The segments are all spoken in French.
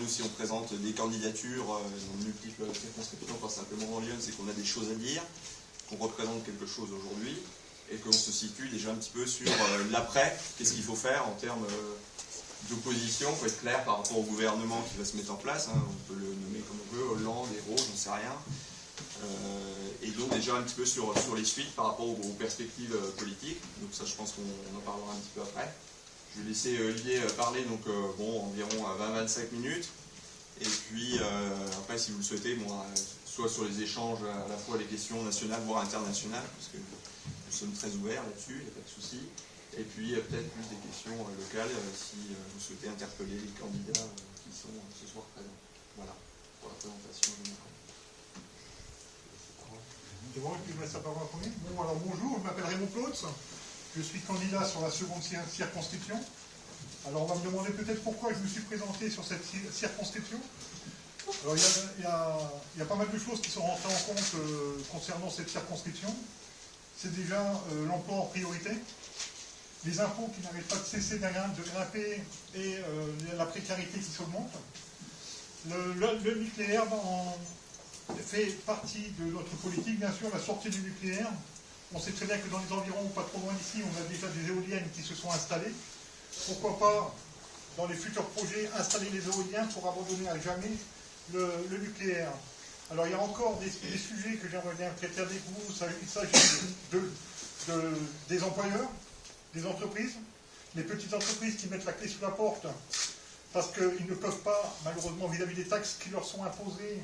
nous, si on présente des candidatures dans multiples circonscriptions, pas simplement en Lyon, c'est qu'on a des choses à dire, qu'on représente quelque chose aujourd'hui, et qu'on se situe déjà un petit peu sur l'après, qu'est-ce qu'il faut faire en termes d'opposition. Il faut être clair par rapport au gouvernement qui va se mettre en place, hein, on peut le nommer comme on veut, Hollande, Hérault, j'en sais rien. Et donc déjà un petit peu sur les suites par rapport aux perspectives politiques. Donc ça, je pense qu'on en parlera un petit peu après. Je vais laisser Olivier parler, donc environ 20-25 minutes. Et puis après, si vous le souhaitez, soit sur les échanges, à la fois les questions nationales, voire internationales, parce que nous sommes très ouverts là-dessus, il n'y a pas de souci. Et puis peut-être plus des questions locales, si vous souhaitez interpeller les candidats qui sont ce soir présents. Voilà, pour la présentation générale. C'est bon, et puis je laisse la parole en premier. Bon, alors bonjour, je m'appelle Raymond Plotz, je suis candidat sur la seconde circonscription. Alors on va me demander peut-être pourquoi je me suis présenté sur cette circonscription. Alors il y a pas mal de choses qui sont rentrées en compte concernant cette circonscription. C'est déjà l'emploi en priorité, les impôts qui n'arrêtent pas de cesser de grimper et la précarité qui s'augmente. Le nucléaire fait partie de notre politique, bien sûr, la sortie du nucléaire. On sait très bien que dans les environs, pas trop loin d'ici, on a déjà des éoliennes qui se sont installées. Pourquoi pas, dans les futurs projets, installer les éoliennes pour abandonner à jamais le nucléaire. Alors il y a encore des sujets que j'aimerais bien traiter avec vous. Il s'agit des employeurs, des entreprises, les petites entreprises qui mettent la clé sous la porte parce qu'ils ne peuvent pas, malheureusement, vis-à-vis des taxes qui leur sont imposées,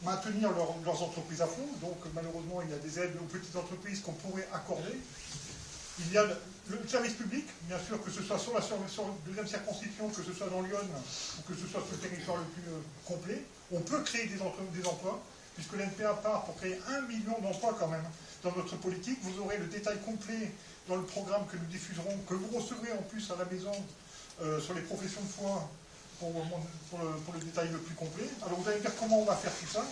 maintenir leurs entreprises à fond. Donc malheureusement il y a des aides aux petites entreprises qu'on pourrait accorder. Il y a le service public, bien sûr, que ce soit sur la deuxième circonscription, que ce soit dans Lyon ou que ce soit sur le territoire le plus complet. On peut créer des emplois, puisque l'NPA part pour créer 1 million d'emplois quand même dans notre politique. Vous aurez le détail complet dans le programme que nous diffuserons, que vous recevrez en plus à la maison sur les professions de foi, pour le détail le plus complet. Alors vous allez me dire comment on va faire tout ça.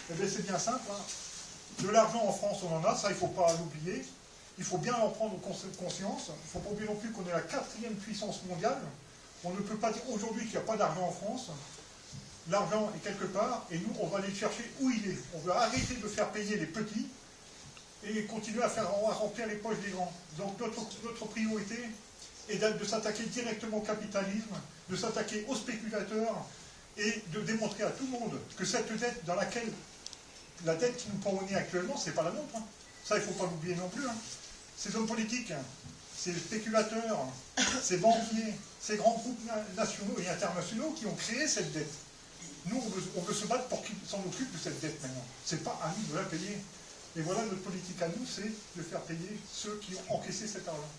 Eh bien c'est bien simple. Hein. De l'argent en France on en a, ça il ne faut pas l'oublier. Il faut bien en prendre conscience. Il ne faut pas oublier non plus qu'on est la 4e puissance mondiale. On ne peut pas dire aujourd'hui qu'il n'y a pas d'argent en France. L'argent est quelque part et nous on va aller le chercher où il est. On veut arrêter de faire payer les petits et continuer à remplir les poches des grands. Donc notre priorité est de s'attaquer directement au capitalisme, de s'attaquer aux spéculateurs et de démontrer à tout le monde que cette dette dans laquelle la dette qui nous pend au nez actuellement, c'est pas la nôtre. Hein. Ça, il ne faut pas l'oublier non plus. Hein. Ces hommes politiques, ces spéculateurs, ces banquiers, ces grands groupes nationaux et internationaux qui ont créé cette dette. Nous, on veut se battre pour qu'ils s'en occupent de cette dette maintenant. Ce n'est pas à nous de la payer. Et voilà, notre politique à nous, c'est de faire payer ceux qui ont encaissé cet argent.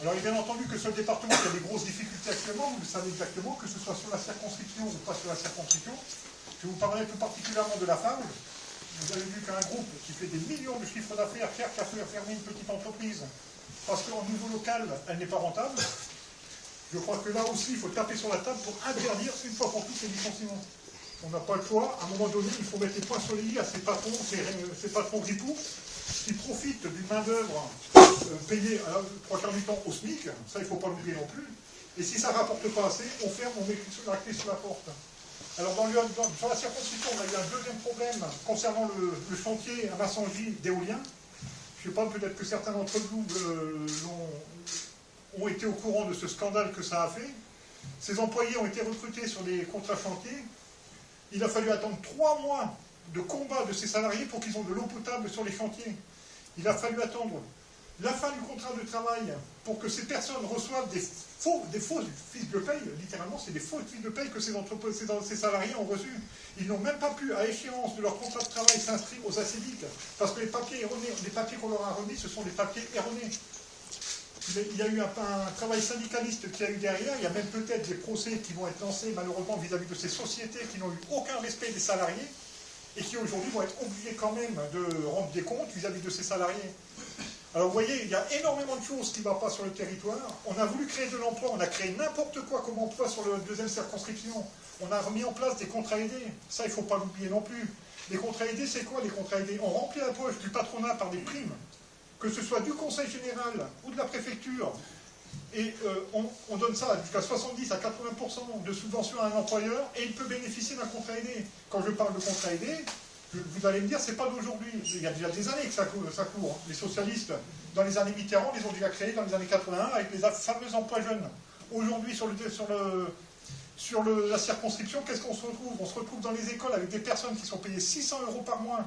Alors, il est bien entendu que sur le département, il y a des grosses difficultés actuellement, vous le savez exactement, que ce soit sur la circonscription ou pas sur la circonscription. Je vous parlerai tout particulièrement de la fable. Vous avez vu qu'un groupe qui fait des millions de chiffres d'affaires cherche à faire fermer une petite entreprise parce qu'au niveau local, elle n'est pas rentable. Je crois que là aussi, il faut taper sur la table pour interdire une fois pour toutes les licenciements. On n'a pas le choix. À un moment donné, il faut mettre les points sur les i à ces patrons ripoux qui profitent d'une main-d'œuvre payée à 3/4 du temps au SMIC. Ça, il ne faut pas l'oublier non plus. Et si ça ne rapporte pas assez, on ferme, on met la clé sur la porte. Alors, sur la circonscription, on a eu un deuxième problème concernant le chantier à Massangy d'éolien. Je ne sais pas, peut-être que certains d'entre vous ont été au courant de ce scandale que ça a fait. Ces employés ont été recrutés sur des contrats chantiers. Il a fallu attendre 3 mois de combat de ces salariés pour qu'ils aient de l'eau potable sur les chantiers. Il a fallu attendre la fin du contrat de travail pour que ces personnes reçoivent des fausses fiches de paye. Littéralement, c'est des fausses fiches de paye que ces salariés ont reçues. Ils n'ont même pas pu, à échéance de leur contrat de travail, s'inscrire aux ACDIC, parce que les papiers erronés, les papiers qu'on leur a remis, ce sont des papiers erronés. Il y a eu un travail syndicaliste qui a eu derrière, il y a même peut-être des procès qui vont être lancés malheureusement vis-à-vis de ces sociétés qui n'ont eu aucun respect des salariés et qui aujourd'hui vont être obligés quand même de rendre des comptes vis-à-vis de ces salariés. Alors vous voyez, il y a énormément de choses qui ne vont pas sur le territoire. On a voulu créer de l'emploi, on a créé n'importe quoi comme emploi sur la deuxième circonscription. On a remis en place des contrats aidés. Ça, il ne faut pas l'oublier non plus. Les contrats aidés, c'est quoi les contrats aidés? On remplit la poche du patronat par des primes, que ce soit du conseil général ou de la préfecture, Et on donne ça jusqu'à 70 à 80% de subvention à un employeur, et il peut bénéficier d'un contrat aidé. Quand je parle de contrat aidé, vous allez me dire, c'est pas d'aujourd'hui. Il y a déjà des années que ça court. Les socialistes, dans les années Mitterrand, les ont déjà créés dans les années 81 avec les fameux emplois jeunes. Aujourd'hui, sur la circonscription, qu'est-ce qu'on se retrouve? On se retrouve dans les écoles avec des personnes qui sont payées 600 € par mois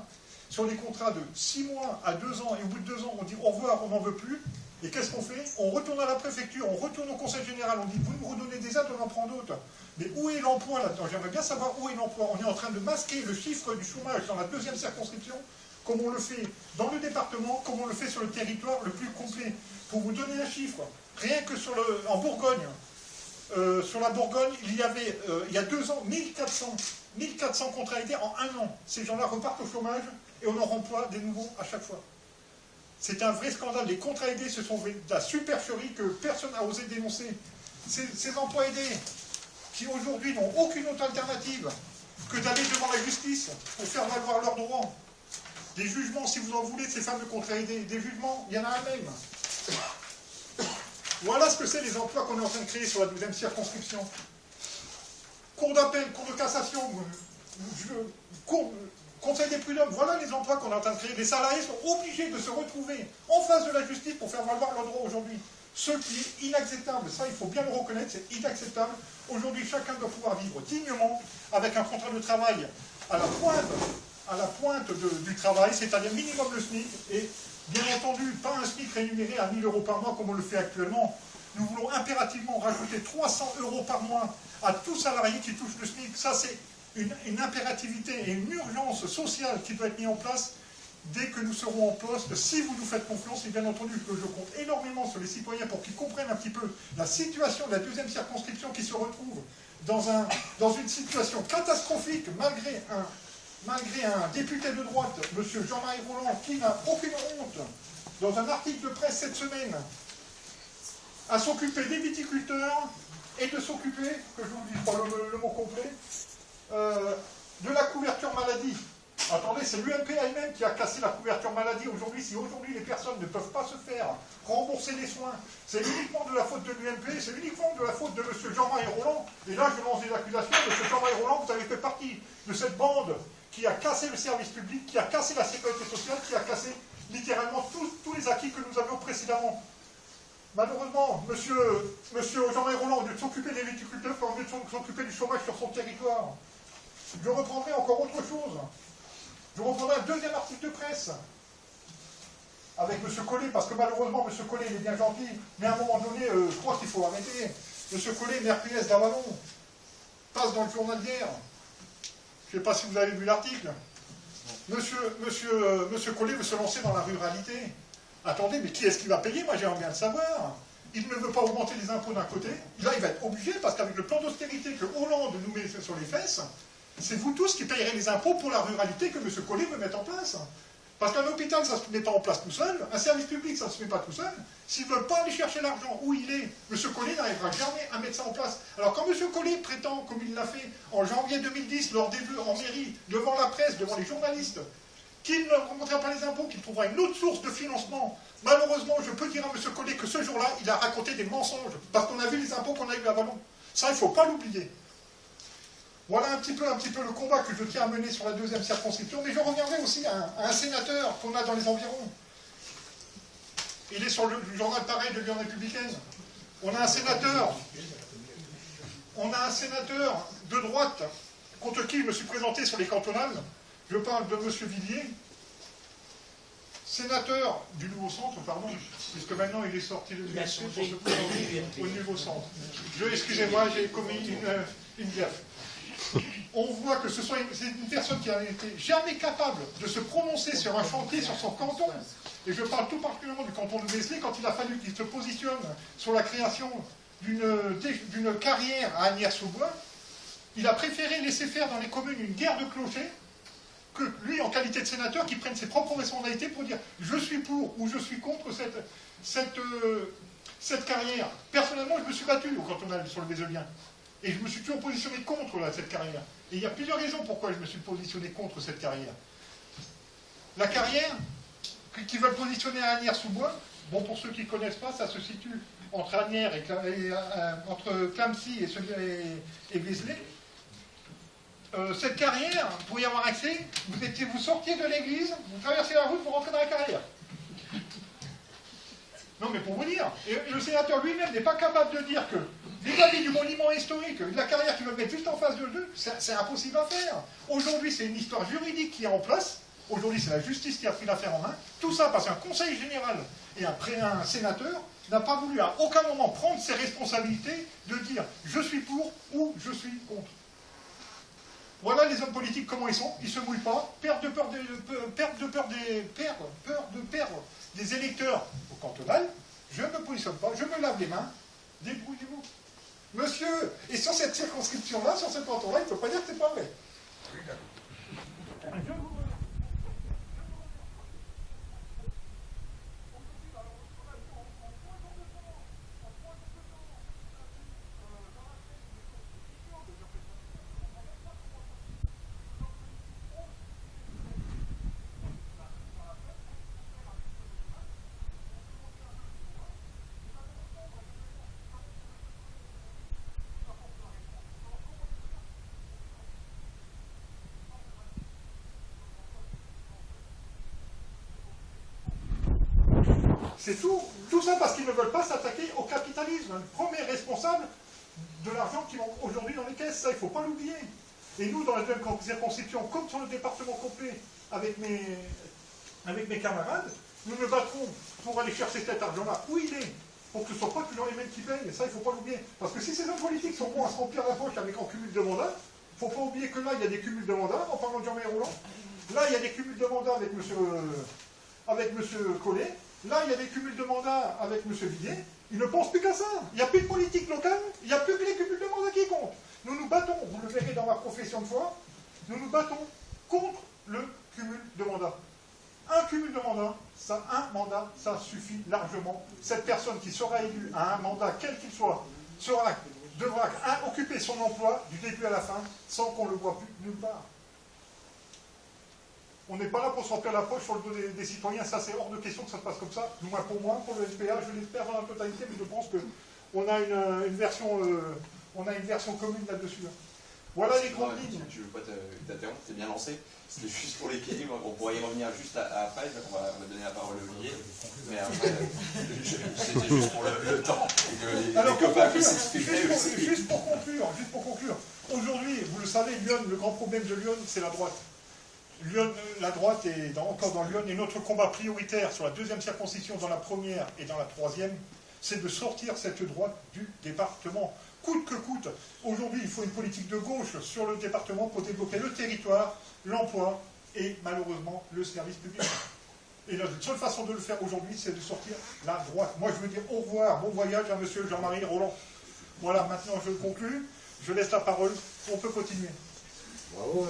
sur des contrats de 6 mois à 2 ans, et au bout de 2 ans, on dit au revoir, on n'en veut plus. Et qu'est-ce qu'on fait? On retourne à la préfecture, on retourne au conseil général, on dit vous nous redonnez des aides, on en prend d'autres. Mais où est l'emploi là-dedans? J'aimerais bien savoir où est l'emploi. On est en train de masquer le chiffre du chômage dans la deuxième circonscription, comme on le fait dans le département, comme on le fait sur le territoire le plus complet. Pour vous donner un chiffre, rien que en Bourgogne, sur la Bourgogne, il y avait, il y a 2 ans, 1400 contrats aidés en 1 an. Ces gens-là repartent au chômage et on en remploie des nouveaux à chaque fois. C'est un vrai scandale. Les contrats aidés, ce sont de la supercherie que personne n'a osé dénoncer. Ces emplois aidés, qui aujourd'hui n'ont aucune autre alternative que d'aller devant la justice pour faire valoir leurs droits. Des jugements, si vous en voulez, de ces fameux contrats aidés, des jugements, il y en a un même. Voilà ce que c'est les emplois qu'on est en train de créer sur la 12e circonscription. Cour d'appel, cour de cassation, conseil des prud'hommes, voilà les emplois qu'on est en train de créer. Les salariés sont obligés de se retrouver en face de la justice pour faire valoir leurs droits aujourd'hui. Ce qui est inacceptable, ça il faut bien le reconnaître, c'est inacceptable. Aujourd'hui, chacun doit pouvoir vivre dignement avec un contrat de travail à la pointe du travail, c'est-à-dire minimum le SMIC, et bien entendu, pas un SMIC rémunéré à 1 000 € par mois comme on le fait actuellement. Nous voulons impérativement rajouter 300 € par mois à tout salarié qui touche le SMIC. Ça, c'est une impérativité et une urgence sociale qui doit être mise en place dès que nous serons en poste. Si vous nous faites confiance, et bien entendu que je compte énormément sur les citoyens pour qu'ils comprennent un petit peu la situation de la 2e circonscription qui se retrouve dans une situation catastrophique malgré un député de droite, M. Jean-Marie Roland, qui n'a aucune honte, dans un article de presse cette semaine, à s'occuper des viticulteurs et de s'occuper, que je vous dis pas le mot complet, de la couverture maladie. Attendez, c'est l'UMP elle-même qui a cassé la couverture maladie aujourd'hui. Si aujourd'hui les personnes ne peuvent pas se faire rembourser les soins, c'est uniquement de la faute de l'UMP, c'est uniquement de la faute de M. Jean-Marie Roland. Et là, je lance des accusations. M. Jean-Marie Roland, vous avez fait partie de cette bande qui a cassé le service public, qui a cassé la sécurité sociale, qui a cassé littéralement tous les acquis que nous avions précédemment. Malheureusement, M. Jean-Marie Roland, au lieu de s'occuper des viticulteurs, au lieu de s'occuper du chômage sur son territoire, je reprendrai encore autre chose. Je reprendrai un deuxième article de presse avec M. Collet, parce que malheureusement, M. Collet, il est bien gentil, mais à un moment donné, je crois qu'il faut arrêter. M. Collet, maire PS d'Avalon, passe dans le journal d'hier. Je ne sais pas si vous avez vu l'article. Monsieur Collet veut se lancer dans la ruralité. Attendez, mais qui est-ce qui va payer? Moi, j'aimerais bien le savoir. Il ne veut pas augmenter les impôts d'un côté. Là, il va être obligé, parce qu'avec le plan d'austérité que Hollande nous met sur les fesses, c'est vous tous qui payerez les impôts pour la ruralité que M. Collet veut mettre en place. Parce qu'un hôpital, ça ne se met pas en place tout seul. Un service public, ça ne se met pas tout seul. S'ils ne veulent pas aller chercher l'argent où il est, M. Collet n'arrivera jamais à mettre ça en place. Alors quand M. Collet prétend, comme il l'a fait en janvier 2010, lors des vœux en mairie, devant la presse, devant les journalistes, qu'il ne remontera pas les impôts, qu'il trouvera une autre source de financement, malheureusement, je peux dire à M. Collet que ce jour-là, il a raconté des mensonges. Parce qu'on a vu les impôts qu'on a eu à Vallon. Ça, il ne faut pas l'oublier. Voilà un petit peu le combat que je tiens à mener sur la 2e circonscription, mais je reviendrai aussi à un sénateur qu'on a dans les environs. Il est sur le journal pareil de l'Union républicaine. On a un sénateur de droite contre qui je me suis présenté sur les cantonales. Je parle de M. Villiers, sénateur du Nouveau Centre, pardon, puisque maintenant il est sorti de l'UMP pour se présenter au Nouveau Centre. Excusez-moi, j'ai commis une gaffe. On voit que c'est une personne qui n'a été jamais capable de se prononcer sur un chantier sur son canton. Et je parle tout particulièrement du canton de Vézelay, quand il a fallu qu'il se positionne sur la création d'une carrière à Agnières-sous-Bois. Il a préféré laisser faire dans les communes une guerre de clochers, que lui, en qualité de sénateur, qui prenne ses propres responsabilités pour dire « je suis pour » ou « je suis contre cette carrière ». Personnellement, je me suis battu au cantonal sur le Vézelien. Et je me suis toujours positionné contre cette carrière. Et il y a plusieurs raisons pourquoi je me suis positionné contre cette carrière. La carrière, qui veulent positionner à Agnières-sous-Bois, bon, pour ceux qui ne connaissent pas, ça se situe entre Asnières entre Clamecy et Vézelay, cette carrière, pour y avoir accès, vous sortiez de l'église, vous traversez la route pour rentrer dans la carrière. Non mais pour vous dire, et le sénateur lui-même n'est pas capable de dire que, vis-à-vis du monument historique, de la carrière qui va mettre juste en face de eux, c'est impossible à faire. Aujourd'hui, c'est une histoire juridique qui est en place. Aujourd'hui, c'est la justice qui a pris l'affaire en main. Tout ça parce qu'un conseil général et un sénateur n'a pas voulu à aucun moment prendre ses responsabilités de dire je suis pour ou je suis contre. Voilà les hommes politiques comment ils sont, ils ne se mouillent pas, peur de perdre des électeurs au cantonal, je ne me positionne pas, je me lave les mains, débrouillez-vous. Monsieur, et sur cette circonscription-là, sur ce canton-là, il ne peut pas dire que c'est pas vrai. C'est tout ça parce qu'ils ne veulent pas s'attaquer au capitalisme, le premier responsable de l'argent qui manque aujourd'hui dans les caisses, ça il ne faut pas l'oublier. Et nous, dans la deuxième circonscription, comme sur le département complet, avec mes camarades, nous nous battrons pour aller chercher cet argent-là où il est, pour que ce ne soit pas toujours les mêmes qui payent, et ça il ne faut pas l'oublier. Parce que si ces hommes politiques sont bons à se remplir la poche en cumul de mandats, il ne faut pas oublier que là il y a des cumuls de mandats, en parlant de Jean-Marie Roland, là il y a des cumuls de mandats avec M. Collet. Là, il y a des cumuls de mandats avec M. Villiers. Ils ne pensent plus qu'à ça. Il n'y a plus de politique locale, il n'y a plus que les cumuls de mandats qui comptent. Nous nous battons, vous le verrez dans ma profession de foi, nous nous battons contre le cumul de mandats. Un cumul de mandats, un mandat, ça suffit largement. Cette personne qui sera élue à un mandat, quel qu'il soit, devra occuper son emploi du début à la fin, sans qu'on le voit plus nulle part. On n'est pas là pour se remplir la poche sur le dos des citoyens, ça c'est hors de question que ça se passe comme ça. Du moins pour moi, pour le SPA, je l'espère dans la totalité, mais je pense qu'on a une version commune là-dessus. Voilà les grandes lignes. Je ne veux pas t'interrompre, t'es bien lancé. C'était juste pour les pieds, on pourra y revenir juste après, on va donner la parole à Olivier. Mais après, c'était juste pour le temps. Alors juste pour conclure, aujourd'hui, vous le savez, Lyon, le grand problème de Lyon, c'est la droite. La droite est encore dans Lyon, et notre combat prioritaire sur la deuxième circonscription, dans la première et dans la troisième, c'est de sortir cette droite du département, coûte que coûte. Aujourd'hui, il faut une politique de gauche sur le département pour développer le territoire, l'emploi et malheureusement le service public. Et la seule façon de le faire aujourd'hui, c'est de sortir la droite. Moi, je veux dire au revoir, bon voyage à M. Jean-Marie Roland. Voilà, maintenant je conclue, je laisse la parole, on peut continuer. Bravo,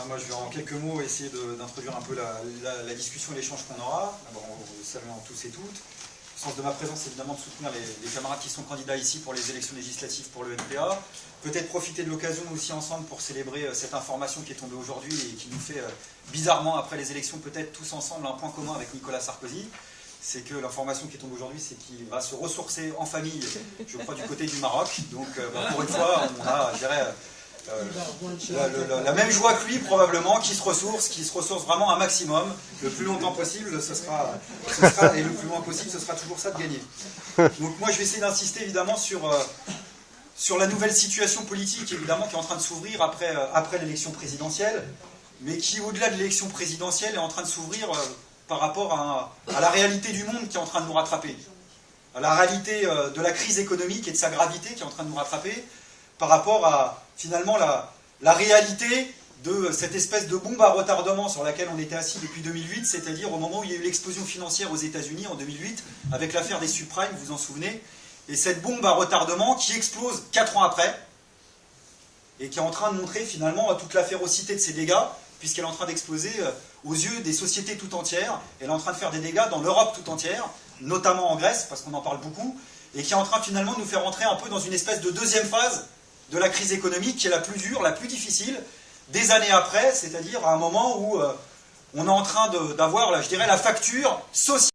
moi, je vais en quelques mots essayer d'introduire un peu la discussion et l'échange qu'on aura. D'abord, en saluant tous et toutes. Le sens de ma présence, c'est évidemment de soutenir les camarades qui sont candidats ici pour les élections législatives pour le NPA. Peut-être profiter de l'occasion aussi ensemble pour célébrer cette information qui est tombée aujourd'hui et qui nous fait, bizarrement, après les élections, peut-être tous ensemble, un point commun avec Nicolas Sarkozy. C'est que l'information qui tombe aujourd'hui, c'est qu'il va se ressourcer en famille, je crois, du côté du Maroc. Donc, pour une fois, on a, je dirais, la même joie que lui probablement, qui se ressource vraiment un maximum, le plus longtemps possible, et le plus loin possible, ce sera toujours ça de gagner. Donc moi je vais essayer d'insister évidemment sur la nouvelle situation politique évidemment qui est en train de s'ouvrir après l'élection présidentielle, mais qui au-delà de l'élection présidentielle est en train de s'ouvrir par rapport à la réalité du monde qui est en train de nous rattraper, à la réalité de la crise économique et de sa gravité qui est en train de nous rattraper, par rapport à, finalement, la réalité de cette espèce de bombe à retardement sur laquelle on était assis depuis 2008, c'est-à-dire au moment où il y a eu l'explosion financière aux États-Unis en 2008, avec l'affaire des subprimes, vous vous en souvenez, et cette bombe à retardement qui explose 4 ans après, et qui est en train de montrer finalement toute la férocité de ses dégâts, puisqu'elle est en train d'exploser aux yeux des sociétés tout entières, elle est en train de faire des dégâts dans l'Europe tout entière, notamment en Grèce, parce qu'on en parle beaucoup, et qui est en train finalement de nous faire entrer un peu dans une espèce de deuxième phase de la crise économique qui est la plus dure, la plus difficile, des années après, c'est-à-dire à un moment où on est en train d'avoir, là, je dirais, la facture sociale.